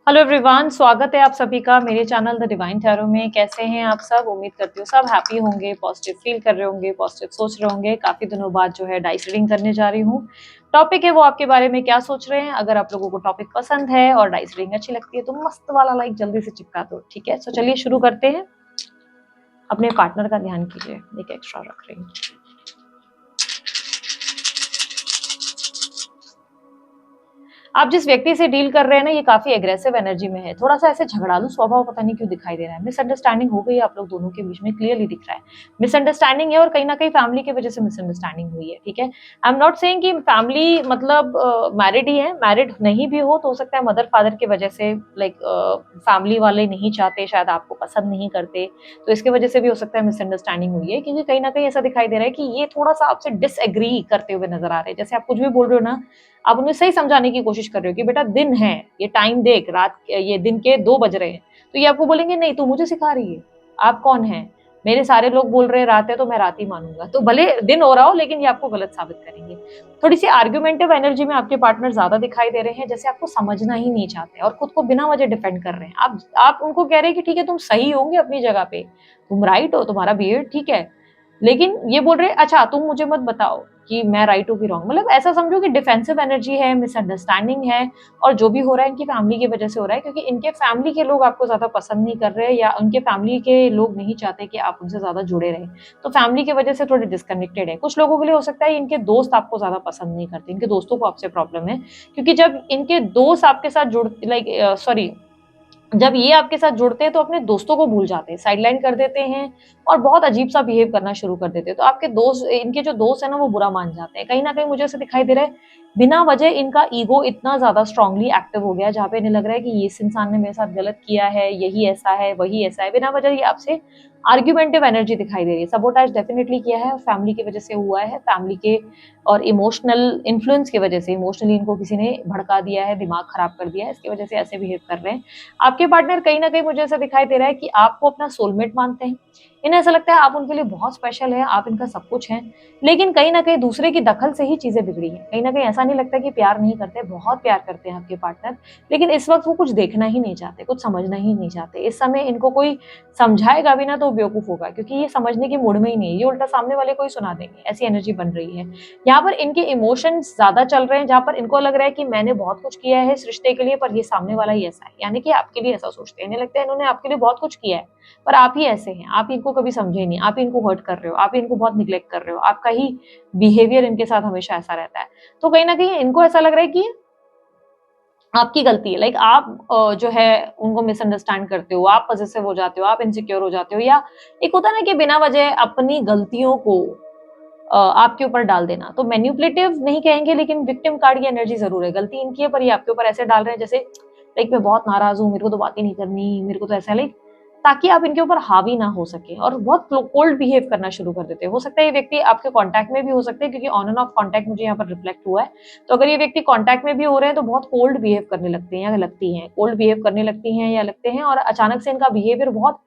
Hello everyone, स्वागत है आप सभी का मेरे चैनल द डिवाइन टैरो में। कैसे हैं आप सब? उम्मीद करती हूँ सब हैप्पी होंगे, पॉजिटिव फील कर रहे होंगे, पॉजिटिव सोच रहे होंगे। काफी दिनों बाद जो है डाइस रीडिंग करने जा रही हूँ। टॉपिक है वो आपके बारे में क्या सोच रहे हैं। अगर आप लोगों को टॉपिक पसंद है और डाइस रीडिंग अच्छी लगती है तो मस्त वाला लाइक जल्दी से चिपका दो, ठीक है? तो चलिए शुरू करते हैं। अपने पार्टनर का ध्यान कीजिए, एक एक्स्ट्रा रख रही हूँ। आप जिस व्यक्ति से डील कर रहे हैं ना, ये काफी एग्रेसिव एनर्जी में है। थोड़ा सा ऐसे झगड़ालू स्वभाव पता नहीं क्यों दिखाई दे रहा है। मिसअंडरस्टैंडिंग हो गई आप लोग दोनों के बीच में, क्लियरली दिख रहा है। मिसअंडरस्टैंडिंग है और कहीं ना कहीं फैमिली की वजह से मिसअंडरस्टैंडिंग हुई है, ठीक है? आई एम नॉट सेइंग कि फैमिली मतलब मैरिड ही है। मैरिड नहीं भी हो सकता है मदर फादर की वजह से, लाइक फैमिली वाले नहीं चाहते, शायद आपको पसंद नहीं करते, तो इसके वजह से भी हो सकता है मिसअंडरस्टैंडिंग हुई है। क्योंकि कहीं ना कहीं ऐसा दिखाई दे रहा है कि ये थोड़ा सा आपसे डिसएग्री करते हुए नजर आ रहे हैं। जैसे आप कुछ भी बोल रहे हो ना, आप उन्हें सही समझाने की कोशिश कर रहे हो कि बेटा दिन है, ये टाइम देख, रात ये दिन के 2 बज रहे हैं। तो ये आपको बोलेंगे नहीं तू मुझे सिखा रही है, आप कौन है? मेरे सारे लोग बोल रहे हैं रात है तो मैं रात ही मानूंगा। तो भले दिन हो रहा हो लेकिन ये आपको गलत साबित करेंगे। थोड़ी सी आर्ग्यूमेंटिव एनर्जी में आपके पार्टनर ज्यादा दिखाई दे रहे हैं, जैसे आपको समझना ही नहीं चाहते और खुद को बिना वजह डिफेंड कर रहे हैं। आप उनको कह रहे हैं कि ठीक है तुम सही होंगे अपनी जगह पे, तुम राइट हो, तुम्हारा बिहेवियर ठीक है, लेकिन ये बोल रहे अच्छा तुम मुझे मत बताओ कि मैं राइट हूँ कि रॉन्ग। मतलब ऐसा समझो कि डिफेंसिव एनर्जी है, मिसअंडरस्टैंडिंग है। और जो भी हो रहा है इनकी फैमिली की वजह से हो रहा है, क्योंकि इनके फैमिली के लोग आपको ज्यादा पसंद नहीं कर रहे या उनके फैमिली के लोग नहीं चाहते कि आप उनसे ज्यादा जुड़े रहें। तो फैमिली की वजह से थोड़े डिस्कनेक्टेड है। कुछ लोगों के लिए हो सकता है इनके दोस्त आपको ज्यादा पसंद नहीं करते, इनके दोस्तों को आपसे प्रॉब्लम है। क्योंकि जब इनके दोस्त आपके साथ जुड़ लाइक सॉरी जब ये आपके साथ जुड़ते हैं तो अपने दोस्तों को भूल जाते हैं, साइडलाइन कर देते हैं और बहुत अजीब सा बिहेव करना शुरू कर देते हैं। तो आपके दोस्त, इनके जो दोस्त है ना, वो बुरा मान जाते हैं। कहीं ना कहीं मुझे ऐसे दिखाई दे रहा है बिना वजह इनका ईगो इतना ज्यादा स्ट्रांगली एक्टिव हो गया, जहाँ पे इन्हें लग रहा है कि ये इस इंसान ने मेरे साथ गलत किया है, यही ऐसा है वही ऐसा है। बिना वजह ये आपसे आर्ग्यूमेंटिव एनर्जी दिखाई दे रही है। सबोटाज डेफिनेटली किया है, फैमिली की वजह से हुआ है, फैमिली के और इमोशनल इन्फ्लुएंस की वजह से। इमोशनली इनको किसी ने भड़का दिया है, दिमाग खराब कर दिया है, इसकी वजह से ऐसे बिहेव कर रहे हैं। आपके पार्टनर कहीं ना कहीं मुझे ऐसा दिखाई दे रहा है कि आपको अपना सोलमेट मानते हैं। इन्हें ऐसा लगता है आप उनके लिए बहुत स्पेशल है, आप इनका सब कुछ हैं। लेकिन कहीं ना कहीं दूसरे की दखल से ही चीजें बिगड़ी हैं। कहीं ना कहीं ऐसा नहीं लगता कि प्यार नहीं करते, बहुत प्यार करते हैं आपके पार्टनर। लेकिन इस वक्त वो कुछ देखना ही नहीं चाहते, कुछ समझना ही नहीं चाहते। इस समय इनको कोई समझाएगा भी ना तो बेवकूफ होगा, क्योंकि ये समझने के मूड में ही नहीं है। ये उल्टा सामने वाले को ही सुना देंगे, ऐसी एनर्जी बन रही है। यहाँ पर इनके इमोशंस ज्यादा चल रहे हैं, जहां पर इनको लग रहा है कि मैंने बहुत कुछ किया है इस रिश्ते के लिए, पर ये सामने वाला ही ऐसा है। यानी कि आपके लिए ऐसा सोचते हैं, इन्हें लगता है इन्होंने आपके लिए बहुत कुछ किया है, पर आप ही ऐसे हैं, आप इनको कभी समझे नहीं, आप इनको हर्ट कर रहे हो, आप इनको बहुत निग्लेक्ट कर रहे हो, आपका ही बिहेवियर इनके साथ हमेशा ऐसा रहता है। तो कहीं ना कहीं इनको ऐसा लग रहा है कि आपकी गलती है। लाइक आप जो है उनको मिसअंडरस्टैंड करते हो, आप पॉसेसिव हो जाते हो, आप इनसिक्योर हो जाते हो, या एक होता है ना कि बिना वजह अपनी गलतियों को आपके ऊपर डाल देना। तो मैन्युपुलेटिव नहीं कहेंगे, लेकिन विक्टिम कार्ड की एनर्जी जरूर है। गलती इनकी है पर ये आपके ऊपर ऐसे डाल रहे हैं जैसे लाइक मैं बहुत नाराज हूँ, मेरे को तो बात ही नहीं करनी, मेरे को तो ऐसा है, लाइक ताकि आप इनके ऊपर हावी ना हो सके। और बहुत कोल्ड बिहेव करना शुरू कर देते हैं। हो सकता है ये व्यक्ति आपके कांटेक्ट में भी हो सकते हैं, क्योंकि ऑन एंड ऑफ कांटेक्ट मुझे यहाँ पर रिफ्लेक्ट हुआ है। तो अगर ये व्यक्ति कांटेक्ट में भी हो रहे हैं तो बहुत कोल्ड बिहेव करने लगते हैं या लगती हैं, कोल्ड बिहेव करने लगती हैं या लगते हैं, और अचानक से इनका बिहेवियर बहुत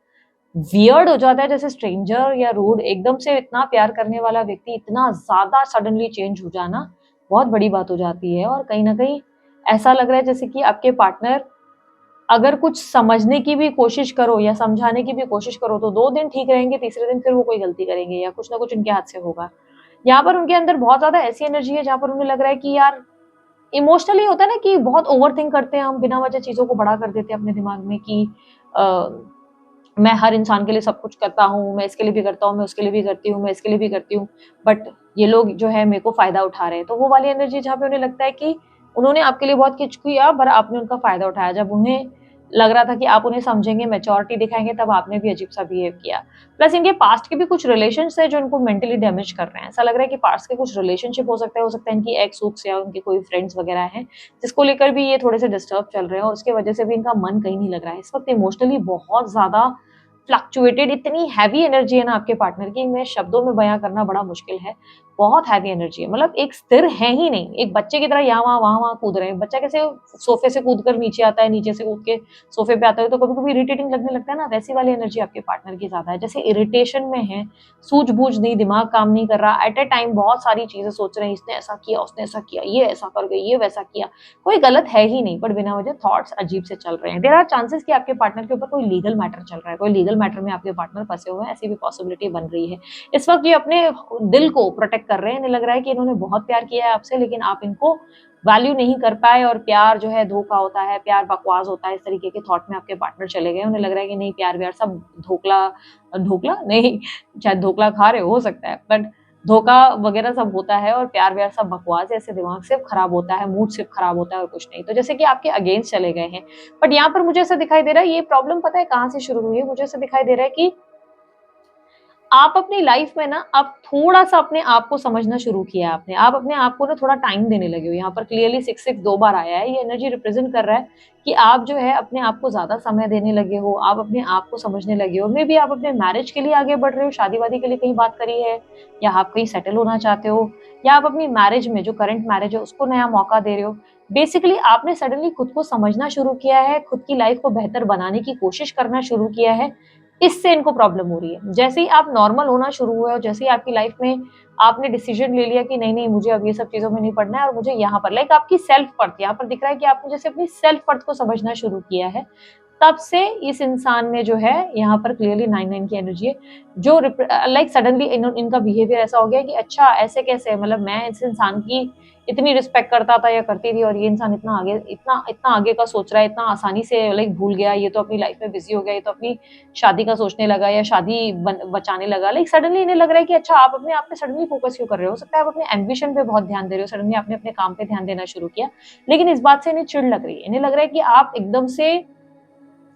वियर्ड हो जाता है, जैसे स्ट्रेंजर या रूड। एकदम से इतना प्यार करने वाला व्यक्ति इतना ज्यादा सडनली चेंज हो जाना बहुत बड़ी बात हो जाती है। और कहीं ना कहीं ऐसा लग रहा है जैसे कि आपके पार्टनर अगर कुछ समझने की भी कोशिश करो या समझाने की भी कोशिश करो तो 2 दिन ठीक रहेंगे, तीसरे दिन फिर वो कोई गलती करेंगे या कुछ ना कुछ उनके हाथ से होगा। यहाँ पर उनके अंदर बहुत ज्यादा ऐसी एनर्जी है जहां पर उन्हें लग रहा है कि यार इमोशनली होता है ना कि बहुत ओवर थिंक करते हैं हम, बिना वजह चीजों को बड़ा कर देते हैं अपने दिमाग में कि मैं हर इंसान के लिए सब कुछ करता हूँ, मैं इसके लिए भी करता हूँ, मैं उसके लिए भी करती हूँ, मैं इसके लिए भी करती हूँ, बट ये लोग जो है मेरे को फायदा उठा रहे हैं। तो वो वाली एनर्जी जहाँ पे उन्हें लगता है कि उन्होंने आपके लिए बहुत कुछ किया पर आपने उनका फायदा उठाया। जब उन्हें लग रहा था कि आप उन्हें समझेंगे, मैच्योरिटी दिखाएंगे, तब आपने भी अजीब सा बिहेव किया। प्लस इनके पास्ट के भी कुछ रिलेशन है जो इनको मेंटली डैमेज कर रहे हैं। ऐसा लग रहा है कि पास्ट के कुछ रिलेशनशिप हो सकता है इनकी एक्स उक्स या उनके कोई फ्रेंड्स वगैरह हैं, जिसको लेकर भी ये थोड़े से डिस्टर्ब चल रहे हैं और उसके वजह से भी इनका मन कहीं नहीं लग रहा है इस वक्त। इमोशनली बहुत ज्यादा फ्लक्चुएटेड, इतनी हैवी एनर्जी है ना आपके पार्टनर की, मैं शब्दों में बयां करना बड़ा मुश्किल है। बहुत हैवी एनर्जी है, मतलब एक स्थिर है ही नहीं, एक बच्चे की तरह यहाँ वहाँ कूद रहे हैं। बच्चा कैसे सोफे से कूद कर नीचे आता है, नीचे से कूद के सोफे पे आता है, तो कभी कभी इरिटेटिंग लगने लगता है ना, वैसी वाली एनर्जी आपके पार्टनर की ज्यादा है। जैसे इरिटेशन में है, सूझबूझ नहीं, दिमाग काम नहीं कर रहा, एट ए टाइम बहुत सारी चीजें सोच रहे हैं, इसने ऐसा किया, उसने ऐसा किया, ये ऐसा कर गई, ये वैसा किया, कोई गलत है ही नहीं, पर बिना वजह थॉट्स अजीब से चल रहे हैं। देयर आर चांसेस कि आपके पार्टनर के ऊपर कोई लीगल मैटर चल रहा है, कोई लीगल मैटर में आपके पार्टनर फंसे हुए हैं, ऐसी भी पॉसिबिलिटी बन रही है। इस वक्त ये अपने दिल को प्रोटेक्ट कर रहे हैं, इन्हें लग रहा है कि इन्होंने बहुत प्यार किया है आपसे, लेकिन आप इनको वैल्यू नहीं कर पाए, और प्यार जो है धोखा होता है, प्यार बकवास होता है, इस तरीके के थॉट में आपके पार्टनर चले गए। उन्हें लग रहा है कि नहीं, प्यार व्यार सब धोखला धोखला नहीं, शायद धोखला खा रहे हो सकता है, बट धोखा वगैरह सब होता है, और प्यार व्यार सब बकवास है, ऐसे दिमाग सिर्फ खराब होता है, मूड सिर्फ खराब होता है और कुछ नहीं। तो जैसे कि आपके अगेंस्ट चले गए हैं, बट यहाँ पर मुझे ऐसा दिखाई दे रहा है, ये प्रॉब्लम पता है कहाँ से शुरू हुई है, मुझे ऐसा दिखाई दे रहा है कि आप अपनी लाइफ में ना अब थोड़ा-सा अपने आप को समझना शुरू किया है आपने। आप अपने आप को ना थोड़ा टाइम देने लगे हो। यहाँ पर क्लियरली 6-6 2 बार आया है। ये एनर्जी रिप्रेजेंट कर रहा है कि आप जो है अपने आप को ज़्यादा समय देने लगे हो, आप अपने आप को समझने लगे हो। मेबी आप अपने मैरिज के लिए आगे बढ़ रहे हो, शादी-वादी के लिए कहीं बात करी है, या आप कहीं सेटल होना चाहते हो, या आप अपनी मैरिज में, जो करंट मैरिज है, उसको नया मौका दे रहे हो। बेसिकली आपने सडनली खुद को समझना शुरू किया है, खुद की लाइफ को बेहतर बनाने की कोशिश करना शुरू किया है। इससे इनको प्रॉब्लम हो रही है। जैसे ही आप नॉर्मल होना शुरू हुए और जैसे ही आपकी लाइफ में आपने डिसीजन ले लिया कि नहीं-नहीं मुझे अब ये सब चीज़ों में नहीं पड़ना है, और मुझे यहाँ पर लाइक आपकी सेल्फ वर्थ, यहाँ पर दिख रहा है कि आपने जैसे अपनी सेल्फ वर्थ को समझना शुरू किया है, तब से इस इंसान में जो है यहाँ पर क्लियरली 9-9 की एनर्जी है, जो लाइक सडनली इनका बिहेवियर ऐसा हो गया कि अच्छा ऐसे कैसे, मतलब मैं इस इंसान की इतनी रिस्पेक्ट करता था या करती थी, और ये इंसान इतना आगे का सोच रहा है, इतना आसानी से लाइक भूल गया, ये तो अपनी लाइफ में बिजी हो गया, ये तो अपनी शादी का सोचने लगा या शादी बचाने लगा। लाइक सडनली इन्हें लग रहा है कि अच्छा आप अपने आप पे सडनली फोकस क्यों कर रहे हो, सकता है आप अपने एम्बिशन पे बहुत ध्यान दे रहे हो, सडनली आपने अपने काम पे ध्यान देना शुरू किया, लेकिन इस बात से इन्हें चिढ़ लग रही है। इन्हें लग रहा है कि आप एकदम से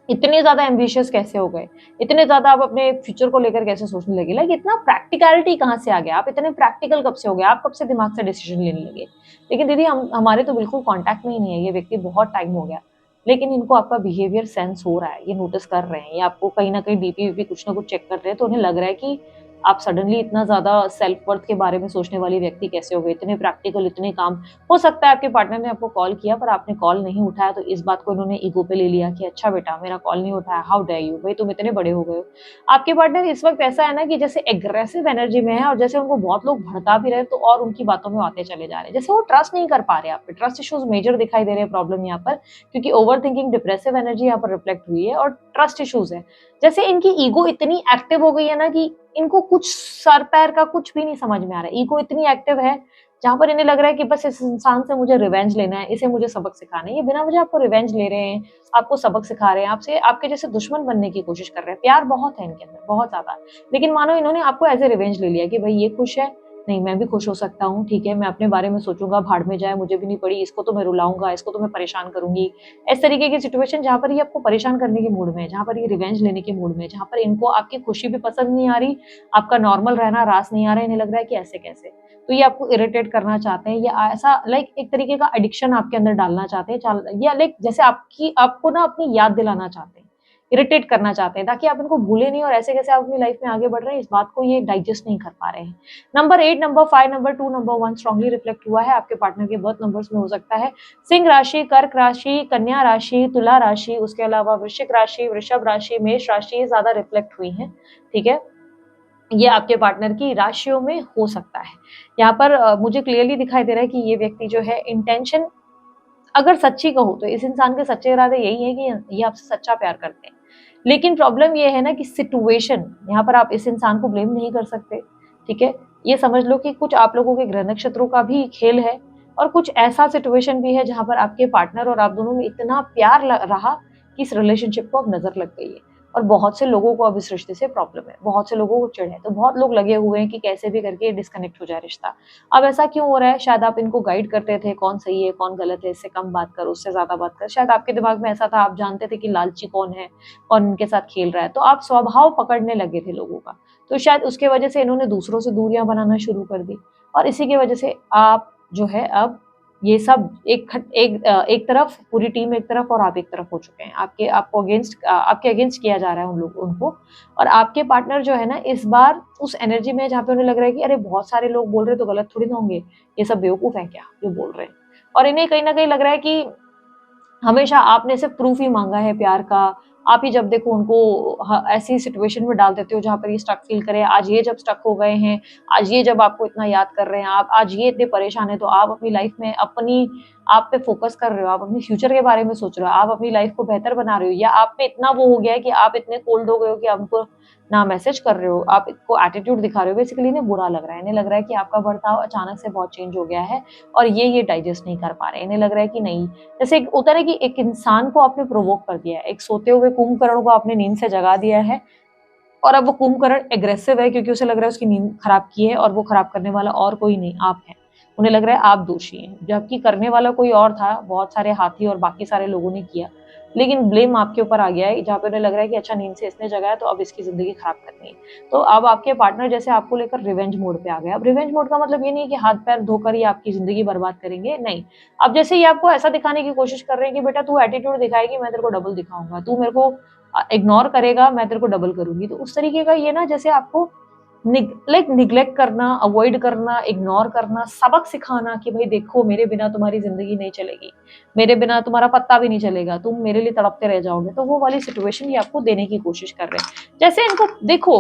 इतने ज़्यादा एम्बिशियस कैसे हो गए? इतने ज़्यादा आप अपने फ्यूचर को लेकर कैसे सोचने लगे? लाइक इतना प्रैक्टिकैलिटी कहाँ से आ गया? आप इतने प्रैक्टिकल कब से हो गए? आप कब से दिमाग से डिसीजन लेने लगे? लेकिन दीदी हमारे तो बिल्कुल कॉन्टैक्ट में ही नहीं है ये व्यक्ति, बहुत टाइम हो गया। लेकिन इनको आपका बिहेवियर सेंस हो रहा है, ये नोटिस कर रहे हैं, ये आपको कहीं न कहीं डीपी-वीपी कुछ ना कुछ चेक कर रहे हैं, तो उन्हें लग रहा है कि आप सडनली इतना ज़्यादा सेल्फ वर्थ के बारे में सोचने वाली व्यक्ति कैसे हो गए? इतने प्रैक्टिकल, इतने काम। हो सकता है आपके पार्टनर ने आपको कॉल किया पर आपने कॉल नहीं उठाया, तो इस बात को इन्होंने ईगो पे ले लिया कि अच्छा बेटा मेरा कॉल नहीं उठाया, हाउ डेयर यू, भाई तुम इतने बड़े हो गए हो। आपके पार्टनर इस वक्त ऐसा है ना कि जैसे एग्रेसिव एनर्जी में है, और जैसे उनको बहुत लोग भड़का भी रहे हैं, तो और उनकी बातों में आते चले जा रहे हैं, जैसे वो ट्रस्ट नहीं कर पा रहे, आप पे ट्रस्ट इश्यूज मेजर दिखाई दे रहे हैं प्रॉब्लम यहाँ पर, क्योंकि ओवर थिंकिंग डिप्रेसिव एनर्जी यहाँ पर रिफ्लेक्ट हुई है, और ट्रस्ट इश्यूज है। जैसे इनकी ईगो इतनी एक्टिव हो गई है ना कि इनको कुछ सर पैर का कुछ भी नहीं समझ में आ रहा है। ईगो इतनी एक्टिव है जहाँ पर इन्हें लग रहा है कि बस इस इंसान से मुझे रिवेंज लेना है, इसे मुझे सबक सिखाना है। ये बिना वजह आपको रिवेंज ले रहे हैं, आपको सबक सिखा रहे हैं, आपसे आपके जैसे दुश्मन बनने की कोशिश कर रहे हैं। प्यार बहुत है इनके अंदर, बहुत ज़्यादा। लेकिन मानो इन्होंने आपको एज़ अ रिवेंज ले लिया कि भई ये खुश है, नहीं मैं भी खुश हो सकता हूँ, ठीक है, मैं अपने बारे में सोचूँगा, भाड़ में जाए, मुझे भी नहीं पड़ी, इसको तो मैं रुलाऊँगा, इसको तो मैं परेशान करूँगी। इस तरीके की सिचुएशन जहाँ पर ये आपको परेशान करने के मूड में है, जहाँ पर ये रिवेंज लेने के मूड में है, जहाँ पर इनको आपकी खुशी भी पसंद नहीं आ रही, आपका नॉर्मल रहना रास नहीं आ रहा है, इन्हें लग रहा है कि ऐसे कैसे? तो ये आपको इरिटेट करना चाहते हैं, या ऐसा लाइक एक तरीके का एडिक्शन आपके अंदर डालना चाहते हैं, या लाइक जैसे आपको ना अपनी याद दिलाना चाहते हैं, इरिटेट करना चाहते हैं, ताकि आप इनको भूले नहीं, और ऐसे कैसे आप अपनी लाइफ में आगे बढ़ रहे हैं, इस बात को ये डाइजेस्ट नहीं कर पा रहे हैं। Number 8, number 5, number 2, number 1 strongly reflect हुआ है आपके पार्टनर के बर्थ नंबर्स में, हो सकता है सिंह राशि, कर्क राशि, कन्या राशि, तुला राशि, उसके अलावा वृश्चिक राशि, वृषभ राशि, मेष राशि ज्यादा रिफ्लेक्ट हुई है। ठीक है, ये आपके पार्टनर की राशियों में हो सकता है। यहाँ पर मुझे क्लियरली दिखाई दे रहा है कि ये व्यक्ति जो है इंटेंशन अगर सच्ची कहूँ तो इस इंसान के सच्चे इरादे यही है कि ये आपसे सच्चा प्यार करते हैं। लेकिन प्रॉब्लम ये है ना कि सिचुएशन, यहाँ पर आप इस इंसान को ब्लेम नहीं कर सकते, ठीक है? ये समझ लो कि कुछ आप लोगों के ग्रह नक्षत्रों का भी खेल है, और कुछ ऐसा सिचुएशन भी है जहाँ पर आपके पार्टनर और आप दोनों में इतना प्यार रहा कि इस रिलेशनशिप को अब नजर लग गई है। और बहुत से लोगों को अब इस रिश्ते से प्रॉब्लम है, बहुत से लोगों को चिढ़ है, तो बहुत लोग लगे हुए हैं कि कैसे भी करके डिस्कनेक्ट हो जाए रिश्ता। अब ऐसा क्यों हो रहा है? शायद आप इनको गाइड करते थे, कौन सही है, कौन गलत है, इससे कम बात कर, उससे ज़्यादा बात कर। शायद आपके दिमाग में ऐसा था, आप जानते थे कि लालची कौन है, कौन इनके साथ खेल रहा है, तो आप स्वभाव पकड़ने लगे थे लोगों का। तो शायद उसके वजह से इन्होंने दूसरों से दूरियां बनाना शुरू कर दी, और इसी की वजह से आप जो है अब ये सब एक तरफ, पूरी टीम एक तरफ और आप एक तरफ हो चुके हैं। आपके अगेंस्ट किया जा रहा है उनको। और आपके पार्टनर जो है ना, इस बार उस एनर्जी में जहाँ पे उन्हें लग रहा है कि अरे बहुत सारे लोग बोल रहे तो गलत थोड़ी ना होंगे, ये सब बेवकूफ है क्या जो बोल रहे हैं। और इन्हें कहीं ना कहीं लग रहा है कि हमेशा आपने सिर्फ प्रूफ ही मांगा है प्यार का। आप ही जब देखो उनको ऐसी सिचुएशन में डाल देते हो जहाँ पर ये स्टक फील करे। आज ये जब स्टक हो गए हैं, आज ये जब आपको इतना याद कर रहे हैं, आप आज ये इतने परेशान है, तो आप अपनी लाइफ में अपनी आप पे फोकस कर रहे हो, आप अपनी फ्यूचर के बारे में सोच रहे हो, आप अपनी लाइफ को बेहतर बना रहे हो, या आप पे इतना वो हो गया है कि आप इतने कोल्ड हो गए हो कि आपको ना मैसेज कर रहे हो, आप इनको एटीट्यूड दिखा रहे हो। बेसिकली इन्हें बुरा लग रहा है, इन्हें लग रहा है कि आपका बर्ताव अचानक से बहुत चेंज हो गया है और ये डाइजेस्ट नहीं कर पा रहे। इन्हें लग रहा है कि नहीं, जैसे एक होता है कि एक इंसान को आपने प्रोवोक कर दिया है, एक सोते हुए कुंभकर्ण को आपने नींद से जगा दिया है, और अब वो कुंभकर्ण एग्रेसिव है क्योंकि उसे लग रहा है उसकी नींद खराब की है, और वो खराब करने वाला और कोई नहीं, आप हैं। उन्हें लग रहा है आप दोषी हैं, जबकि करने वाला कोई और था, बहुत सारे हाथी और बाकी सारे लोगों ने किया, लेकिन ब्लेम आपके ऊपर आ गया है, जहाँ पे उन्हें लग रहा है कि अच्छा नींद से इसने जगाया तो अब इसकी जिंदगी खराब करनी है। तो अब आपके पार्टनर जैसे आपको लेकर रिवेंज मोड पे आ गया। अब रिवेंज मोड का मतलब ये नहीं है कि हाथ पैर धोकर ही आपकी जिंदगी बर्बाद करेंगे, नहीं। अब जैसे ही आपको ऐसा दिखाने की कोशिश कर रहे हैं कि बेटा तू एटीट्यूड दिखाएगी, मैं तेरे को डबल दिखाऊंगा, तू मेरे को इग्नोर करेगा, मैं तेरे को डबल करूंगी। तो उस तरीके का ये ना, जैसे आपको निग्लेक्ट करना, अवॉइड करना, इग्नोर करना, सबक सिखाना कि भाई देखो मेरे बिना तुम्हारी जिंदगी नहीं चलेगी, मेरे बिना तुम्हारा पत्ता भी नहीं चलेगा, तुम मेरे लिए तड़पते रह जाओगे। तो वो वाली सिचुएशन ये आपको देने की कोशिश कर रहे हैं। जैसे इनको देखो,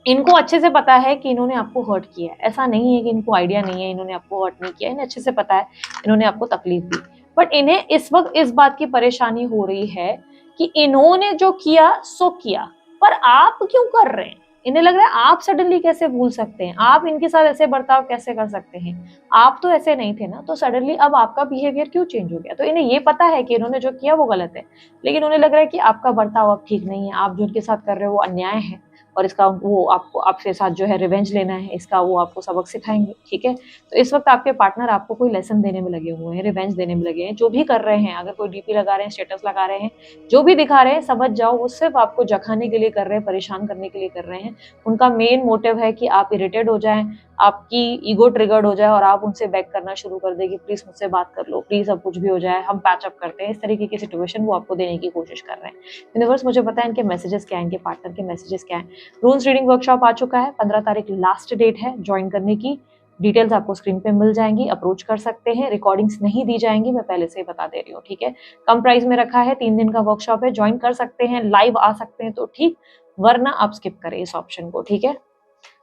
इनको अच्छे से पता है कि इन्होंने आपको हर्ट किया है, ऐसा नहीं है कि इनको आइडिया नहीं है इन्होंने आपको हर्ट नहीं किया, इन्हें अच्छे से पता है इन्होंने आपको तकलीफ दी। बट इन्हें इस वक्त इस बात की परेशानी हो रही है कि इन्होंने जो किया सो किया, पर आप क्यों कर रहे हैं। इन्हें लग रहा है आप सडनली कैसे भूल सकते हैं, आप इनके साथ ऐसे बर्ताव कैसे कर सकते हैं, आप तो ऐसे नहीं थे ना, तो सडनली अब आपका बिहेवियर क्यों चेंज हो गया। तो इन्हें ये पता है कि इन्होंने जो किया वो गलत है, लेकिन उन्हें लग रहा है कि आपका बर्ताव अब ठीक नहीं है, आप जो उनके साथ कर रहे हो वो अन्याय है, और इसका वो आपको आपके साथ जो है रिवेंज लेना है, इसका वो आपको सबक सिखाएंगे। ठीक है, तो इस वक्त आपके पार्टनर आपको कोई लेसन देने में लगे हुए हैं, रिवेंज देने में लगे हैं। जो भी कर रहे हैं, अगर कोई डीपी लगा रहे हैं, स्टेटस लगा रहे हैं, जो भी दिखा रहे हैं, समझ जाओ वो सिर्फ आपको जखाने के लिए कर रहे हैं, परेशान करने के लिए कर रहे हैं। उनका मेन मोटिव है कि आप इरिटेट हो जाएं, आपकी ईगो ट्रिगर्ड हो जाए और आप उनसे बैक करना शुरू कर दें कि प्लीज मुझसे बात कर लो, प्लीज अब कुछ भी हो जाए हम पैचअप करते हैं। इस तरीके की सिचुएशन वो आपको देने की कोशिश कर रहे हैं। यूनिवर्स मुझे पता है इनके मैसेजेस क्या है, इनके पार्टनर के मैसेजेस क्या है। रून्स रीडिंग वर्कशॉप आ चुका है, 15 तारीख लास्ट डेट है ज्वाइन करने की। डिटेल्स आपको स्क्रीन पे मिल जाएंगी, अप्रोच कर सकते हैं। रिकॉर्डिंग्स नहीं दी जाएंगी, मैं पहले से ही बता दे रही हूँ। ठीक है, कम प्राइस में रखा है, 3 दिन का वर्कशॉप है, ज्वाइन कर सकते हैं, लाइव आ सकते हैं तो ठीक, वरना आप स्किप करें इस ऑप्शन को। ठीक है,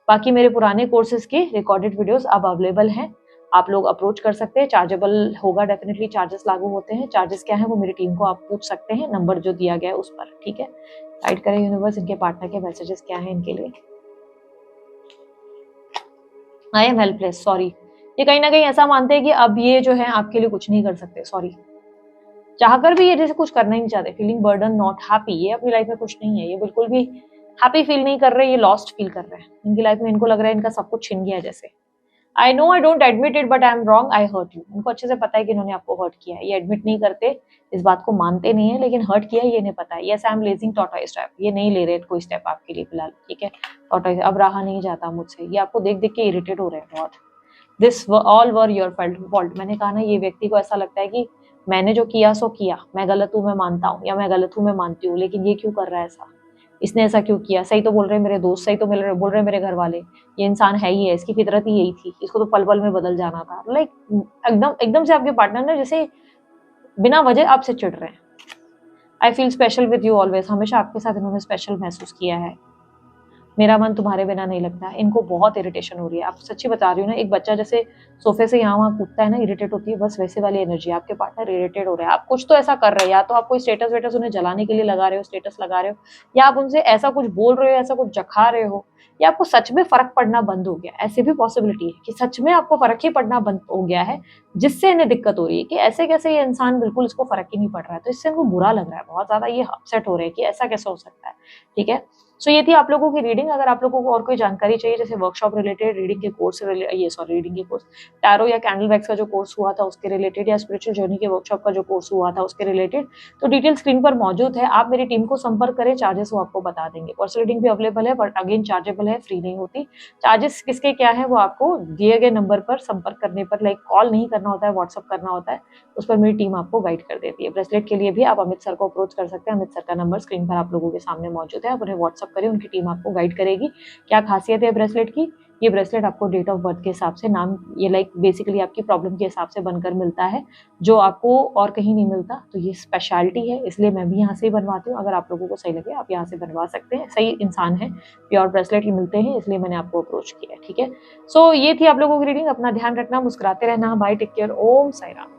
बाकी मेरे पुराने कोर्सेज के रिकॉर्डेड वीडियोस अब अवेलेबल हैं, आप लोग अप्रोच कर सकते हैं। चार्जेबल होगा, डेफिनेटली चार्जेस लागू होते हैं। चार्जेस क्या है वो मेरी टीम को आप पूछ सकते हैं, नंबर जो दिया गया है उस पर। ठीक है, गाइड करें यूनिवर्स, इनके पार्टनर के मैसेजेस क्या है इनके लिए। I am helpless, sorry. ये कहीं ना कहीं ऐसा मानते हैं कि अब ये जो है आपके लिए कुछ नहीं कर सकते, सॉरी। चाहकर भी ये जैसे कुछ करना ही नहीं चाहते, फीलिंग बर्डन, नॉट हैप्पी, ये अपनी लाइफ में खुश नहीं है, ये बिल्कुल भी हैप्पी फील नहीं कर रहे, ये लॉस्ट फील कर रहे हैं। इनकी लाइफ में इनको लग रहा है इनका सब कुछ छिन गया है जैसे। I know I don't admit it but I am wrong, I hurt you. इनको अच्छे से पता है कि इन्होंने आपको हर्ट किया है, ये एडमिट नहीं करते, इस बात को मानते नहीं है, लेकिन हर्ट किया है ये इन्हें पता है। Yes I am lazing tortoise step, ये नहीं ले रहे कोई स्टेप आपके लिए फिलहाल। ठीक है, टॉर्टोइज अब रहा नहीं जाता मुझसे, ये आपको देख देख के इरिटेट हो रहे हैं बहुत। This all were your fault, मैंने कहा ना, ये व्यक्ति को ऐसा लगता है कि मैंने जो किया सो किया, मैं गलत हूँ मैं मानता हूँ, या मैं गलत हूँ मैं मानती हूँ, लेकिन ये क्यों कर रहा है ऐसा, इसने ऐसा क्यों किया। सही तो बोल रहे हैं मेरे दोस्त, सही तो बोल रहे हैं मेरे घर वाले, ये इंसान है ही है, इसकी फितरत ही यही थी, इसको तो पल पल में बदल जाना था। लाइक एकदम एकदम से आपके पार्टनर ने जैसे बिना वजह आपसे चिढ़ रहे हैं। I feel special with you always, हमेशा आपके साथ इन्होंने स्पेशल महसूस किया है। मेरा मन तुम्हारे बिना नहीं लगता। इनको बहुत इरिटेशन हो रही है, आप सच्ची बता रही हूँ ना, एक बच्चा जैसे सोफे से यहाँ वहाँ कूदता है ना, इरिटेट होती है, बस वैसे वाली एनर्जी। आपके पार्टनर इरिटेट हो रहे हैं, आप कुछ तो ऐसा कर रहे हैं, या तो आप कोई स्टेटस वेटस उन्हें जलाने के लिए लगा रहे हो, स्टेटस लगा रहे हो, या आप उनसे ऐसा कुछ बोल रहे हो, ऐसा कुछ जखा रहे हो, या आपको सच में फर्क पड़ना बंद हो गया। ऐसी भी पॉसिबिलिटी है कि सच में आपको फर्क ही पड़ना बंद हो गया है, जिससे इन्हें दिक्कत हो रही है कि ऐसे कैसे ये इंसान, बिल्कुल इसको फर्क ही नहीं पड़ रहा है। तो इससे इनको बुरा लग रहा है बहुत ज्यादा, ये अपसेट हो रहे हैं कि ऐसा कैसे हो सकता है। ठीक है, सो ये थी आप लोगों की रीडिंग। अगर आप लोगों को और कोई जानकारी चाहिए, जैसे वर्कशॉप रिलेटेड, रीडिंग के कोर्स रीडिंग के कोर्स, टैरो या कैंडल वैक्स का जो कोर्स हुआ था उसके रिलेटेड, या स्पिरिचुअल जर्नी के वर्कशॉप का जो कोर्स हुआ था उसके रिलेटेड, तो डिटेल स्क्रीन पर मौजूद है। आप मेरी टीम को संपर्क करें, चार्जेस वो आपको बता देंगे। पर्सनल रीडिंग भी अवेलेबल है, बट अगेन चार्जेबल है, फ्री नहीं होती। चार्जेस किसके क्या है वो आपको दिए गए नंबर पर संपर्क करने पर, लाइक कॉल नहीं करना होता है, व्हाट्सअप करना होता है, उस पर मेरी टीम आपको गाइड कर देती है। ब्रेसलेट के लिए भी आप अमित सर को अप्रोच कर सकते हैं। अमित सर का नंबर स्क्रीन पर आप लोगों के सामने मौजूद है, आप उन्हें व्हाट्सअप करें, उनकी टीम आपको गाइड करेगी। क्या खासियत है ब्रेसलेट की? ये ब्रेसलेट आपको डेट ऑफ बर्थ के हिसाब से, नाम, ये लाइक बेसिकली आपकी प्रॉब्लम के हिसाब से बनकर मिलता है, जो आपको और कहीं नहीं मिलता। तो ये स्पेशलिटी है, इसलिए मैं भी यहाँ से ही बनवाती हूँ। अगर आप लोगों को सही लगे आप यहाँ से बनवा सकते हैं, सही इंसान है, प्योर ब्रेसलेट ही मिलते हैं, इसलिए मैंने आपको अप्रोच किया है। ठीक है, सो ये थी आप लोगों की रीडिंग। अपना ध्यान रखना, मुस्कुराते रहना। बाय, टेक केयर, ओम साई राम।